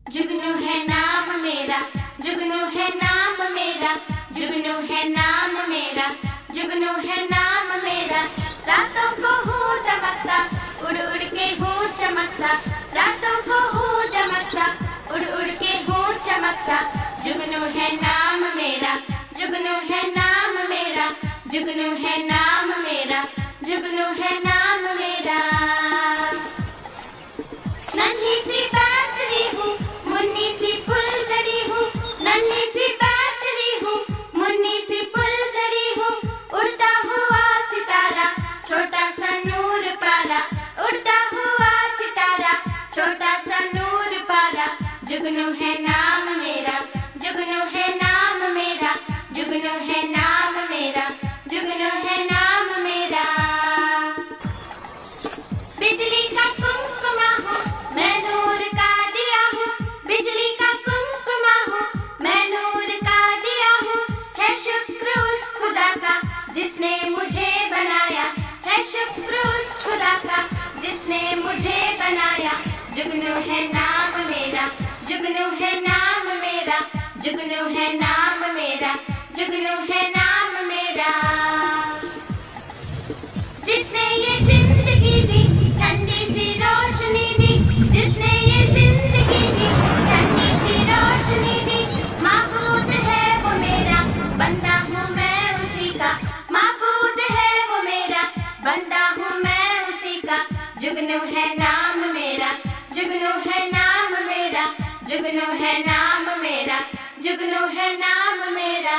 जुगनू है नाम मेरा, जुगनू है नाम मेरा, जुगनू है नाम मेरा, जुगनू है नाम मेरा। रातों को हूँ दमकता, उड़ उड़ के हूँ चमकता, रातों को हूँ दमकता, उड़ उड़ के हूँ चमकता। जुगनू है नाम मेरा, जुगनू है नाम मेरा, जुगनू है नाम मेरा, जुगनू है नाम मेरा। नन्ही सी फैक्ट्री हूँ, मुन्नी सी फुलझड़ी हूँ, नन्ही सी फैक्ट्री हूँ, मुन्नी सी फुलझड़ी हूँ। उड़ता हुआ सितारा, छोटा सा नूर पारा, उड़ता हुआ सितारा, छोटा सा नूर पारा। जुगनू है नाम मेरा, जुगनू है नाम मेरा, जुगनू है नाम मेरा, जुगनू है नाम मेरा। बिजली का कुमकुमा हूँ, मैं नूर का दिया हूँ, बिजली का कुमकुमा हूँ, मैं नूर का दिया हूँ। है शुक्र उस खुदा का जिसने मुझे बनाया, है शुक्र उस खुदा का जिसने मुझे बनाया। जुगनू है नाम मेरा, जुगनू है नाम मेरा, जुगनू है नाम मेरा, जुगनू है नाम मेरा। जिसने ये जिंदगी दी, ठंडी सी रोशनी दी, जिसने ये जिंदगी दी, ठंडी सी रोशनी दी। माबूद है वो मेरा, बंदा हूँ मैं उसी का, माबूद है वो मेरा, बंदा हूँ मैं उसी का। जुगनू है नाम मेरा, जुगनू है नाम मेरा, जुगनू है नाम मेरा, जुगनू है नाम मेरा।